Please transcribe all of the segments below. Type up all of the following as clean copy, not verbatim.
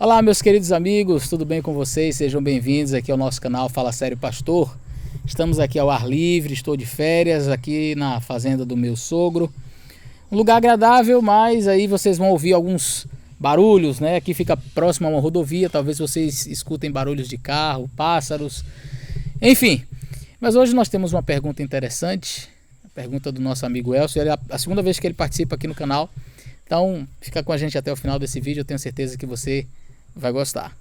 Olá, meus queridos amigos, tudo bem com vocês? Sejam bem-vindos aqui ao nosso canal Fala Sério Pastor. Estamos aqui ao ar livre, estou de férias aqui na fazenda do meu sogro. Um lugar agradável, mas aí vocês vão ouvir alguns barulhos, né? Aqui fica próximo a uma rodovia, talvez vocês escutem barulhos de carro, pássaros, enfim. Mas hoje nós temos uma pergunta interessante, a pergunta do nosso amigo Elcio. É a segunda vez que ele participa aqui no canal, então fica com a gente até o final desse vídeo, eu tenho certeza que você vai gostar.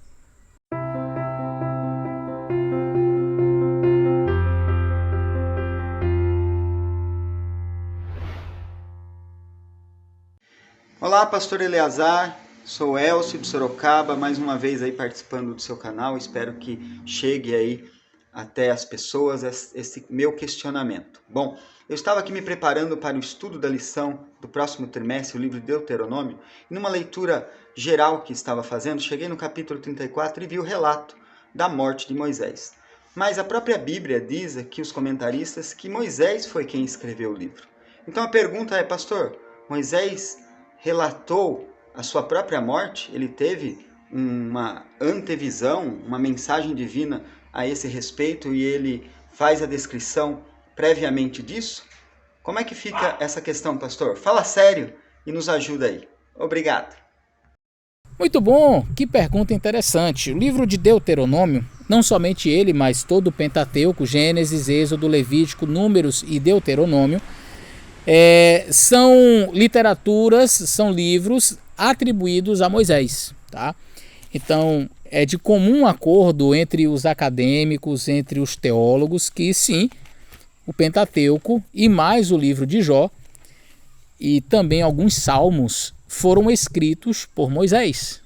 Olá, pastor Eleazar, sou Elcio de Sorocaba, mais uma vez aí participando do seu canal. Espero que chegue aí até as pessoas esse meu questionamento. Bom, eu estava aqui me preparando para o estudo da lição do próximo trimestre, o livro de Deuteronômio, e numa leitura geral que estava fazendo, cheguei no capítulo 34 e vi o relato da morte de Moisés. Mas a própria Bíblia diz aqui, os comentaristas, que Moisés foi quem escreveu o livro. Então a pergunta é, pastor, Moisés relatou a sua própria morte? Ele teve uma antevisão, uma mensagem divina a esse respeito e ele faz a descrição previamente disso? Como é que fica essa questão, pastor? Fala sério e nos ajuda aí. Obrigado. Muito bom, que pergunta interessante. O livro de Deuteronômio, não somente ele, mas todo o Pentateuco, Gênesis, Êxodo, Levítico, Números e Deuteronômio, são literaturas, são livros atribuídos a Moisés, tá? Então, é de comum acordo entre os acadêmicos, entre os teólogos, que sim, o Pentateuco e mais o livro de Jó e também alguns salmos foram escritos por Moisés.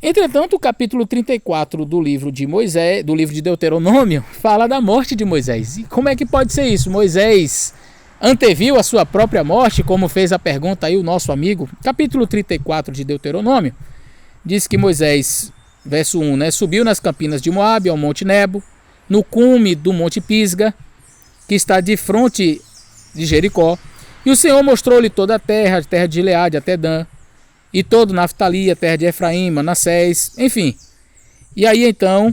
Entretanto, o capítulo 34 do livro de Moisés, do livro de Deuteronômio, fala da morte de Moisés. E como é que pode ser isso? Moisés anteviu a sua própria morte, como fez a pergunta aí o nosso amigo. Capítulo 34 de Deuteronômio diz que Moisés, verso 1, subiu nas campinas de Moabe, ao Monte Nebo, no cume do Monte Pisga, que está de fronte de Jericó, e o Senhor mostrou-lhe toda a terra de Gileade até Dan, e todo Naftali, a terra de Efraim, Manassés, enfim. E aí então,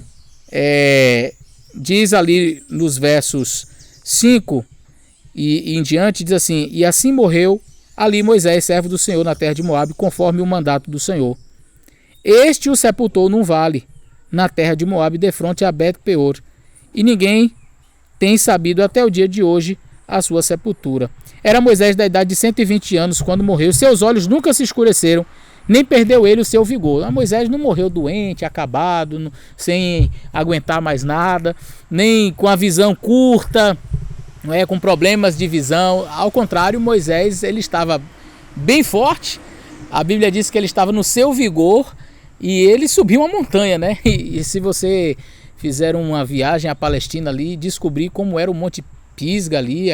diz ali nos versos 5 e em diante, diz assim: e assim morreu ali Moisés, servo do Senhor, na terra de Moabe, conforme o mandato do Senhor. Este o sepultou num vale, na terra de Moabe, defronte a Bet-peor, e ninguém tem sabido até o dia de hoje a sua sepultura. Era Moisés da idade de 120 anos quando morreu. Seus olhos nunca se escureceram, nem perdeu ele o seu vigor. Moisés não morreu doente, acabado, sem aguentar mais nada, nem com a visão curta, com problemas de visão. Ao contrário, Moisés ele estava bem forte. A Bíblia diz que ele estava no seu vigor e ele subiu uma montanha, né? E se você fizer uma viagem à Palestina ali e descobrir como era o Monte Pisga ali,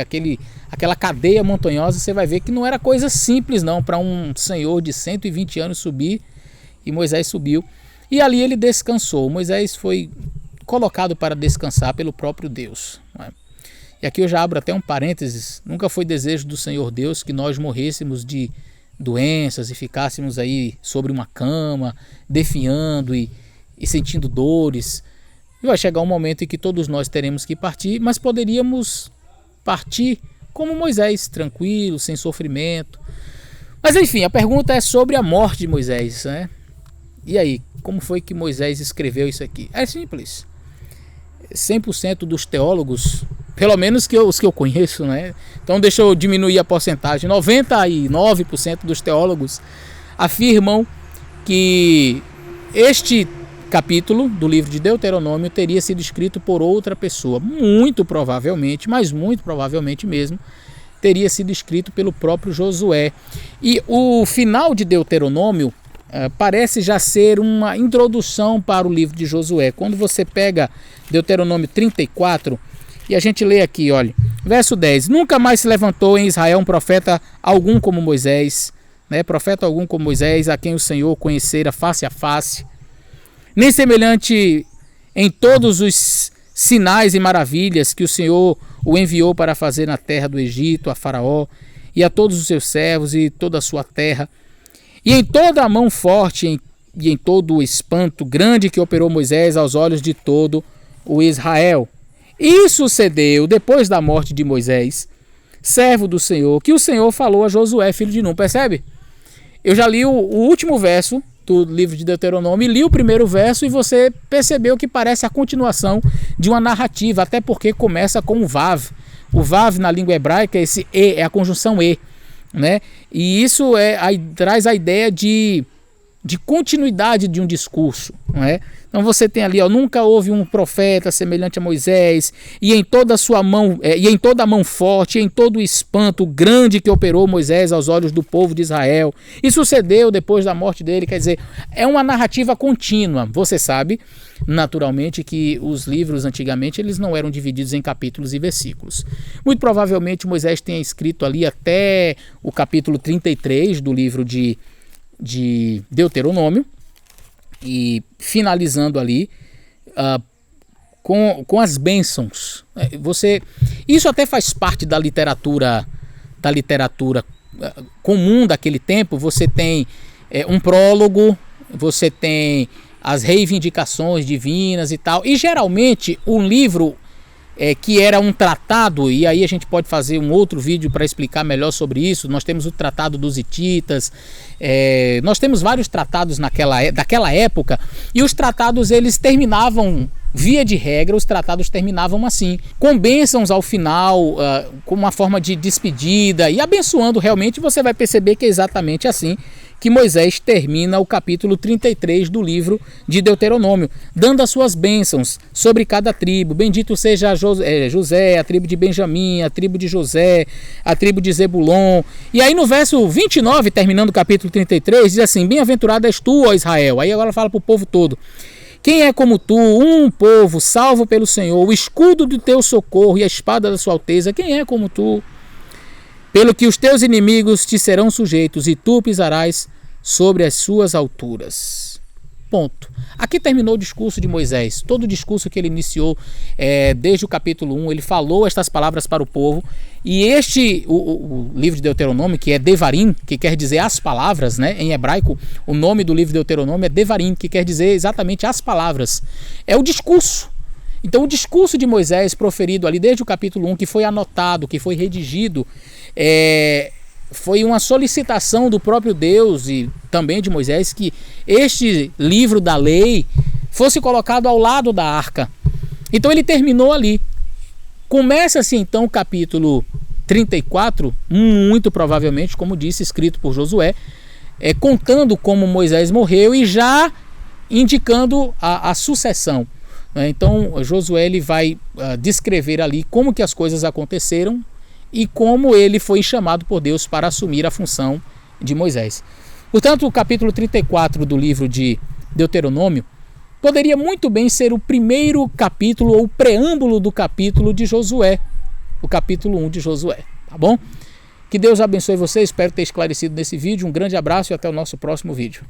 aquela cadeia montanhosa, você vai ver que não era coisa simples não, para um senhor de 120 anos subir, e Moisés subiu. E ali ele descansou. Moisés foi colocado para descansar pelo próprio Deus. E aqui eu já abro até um parênteses: nunca foi desejo do Senhor Deus que nós morrêssemos de doenças e ficássemos aí sobre uma cama, definhando e sentindo dores. E vai chegar um momento em que todos nós teremos que partir, mas poderíamos partir como Moisés, tranquilo, sem sofrimento. Mas enfim, a pergunta é sobre a morte de Moisés, né? E aí, como foi que Moisés escreveu isso aqui? É simples. 100% dos teólogos, pelo menos os que eu conheço, né? Então deixa eu diminuir a porcentagem. 99% dos teólogos afirmam que este capítulo do livro de Deuteronômio teria sido escrito por outra pessoa. Muito provavelmente, mas muito provavelmente mesmo, teria sido escrito pelo próprio Josué. E o final de Deuteronômio parece já ser uma introdução para o livro de Josué. Quando você pega Deuteronômio 34, e a gente lê aqui, olha, verso 10: nunca mais se levantou em Israel um profeta algum como Moisés, profeta algum como Moisés, a quem o Senhor conhecera face a face, nem semelhante em todos os sinais e maravilhas que o Senhor o enviou para fazer na terra do Egito, a Faraó e a todos os seus servos e toda a sua terra, e em toda a mão forte em todo o espanto grande que operou Moisés aos olhos de todo o Israel. E sucedeu depois da morte de Moisés, servo do Senhor, que o Senhor falou a Josué, filho de Nun. Percebe? Eu já li o último verso do livro de Deuteronômio, li o primeiro verso e você percebeu que parece a continuação de uma narrativa, até porque começa com o Vav. O Vav na língua hebraica, esse E, é a conjunção E, né? E isso traz a ideia de continuidade de um discurso, não é? Então você tem ali, nunca houve um profeta semelhante a Moisés, e em toda a sua mão, e em toda a mão forte, e em todo o espanto grande que operou Moisés aos olhos do povo de Israel. E sucedeu depois da morte dele, quer dizer, é uma narrativa contínua. Você sabe, naturalmente, que os livros antigamente eles não eram divididos em capítulos e versículos. Muito provavelmente Moisés tenha escrito ali até o capítulo 33 do livro de Deuteronômio, e finalizando ali com as bênçãos. Isso até faz parte da literatura comum daquele tempo. Você tem um prólogo, você tem as reivindicações divinas e tal, e geralmente um livro que era um tratado, e aí a gente pode fazer um outro vídeo para explicar melhor sobre isso. Nós temos o Tratado dos Hititas, nós temos vários tratados daquela época, e os tratados eles terminavam, via de regra, os tratados terminavam assim, com bênçãos ao final, com uma forma de despedida, e abençoando realmente. Você vai perceber que é exatamente assim que Moisés termina o capítulo 33 do livro de Deuteronômio, dando as suas bênçãos sobre cada tribo. Bendito seja José, a tribo de Benjamim, a tribo de José, a tribo de Zebulon. E aí no verso 29, terminando o capítulo 33, diz assim: bem-aventurado és tu, ó Israel. Aí agora fala para o povo todo: quem é como tu, um povo salvo pelo Senhor, o escudo do teu socorro e a espada da sua alteza? Quem é como tu? Pelo que os teus inimigos te serão sujeitos e tu pisarás sobre as suas alturas. Ponto. Aqui terminou o discurso de Moisés. Todo o discurso que ele iniciou desde o capítulo 1, ele falou estas palavras para o povo. E o livro de Deuteronômio, que é Devarim, que quer dizer as palavras, né? Em hebraico, o nome do livro de Deuteronômio é Devarim, que quer dizer exatamente as palavras. É o discurso. Então o discurso de Moisés proferido ali desde o capítulo 1, que foi anotado, que foi redigido, foi uma solicitação do próprio Deus e também de Moisés que este livro da lei fosse colocado ao lado da arca. Então ele terminou ali. Começa-se então o capítulo 34, muito provavelmente, como disse, escrito por Josué, contando como Moisés morreu e já indicando a sucessão. Então Josué ele vai descrever ali como que as coisas aconteceram e como ele foi chamado por Deus para assumir a função de Moisés. Portanto, o capítulo 34 do livro de Deuteronômio poderia muito bem ser o primeiro capítulo ou preâmbulo do capítulo de Josué, o capítulo 1 de Josué, tá bom? Que Deus abençoe você, espero ter esclarecido nesse vídeo. Um grande abraço e até o nosso próximo vídeo.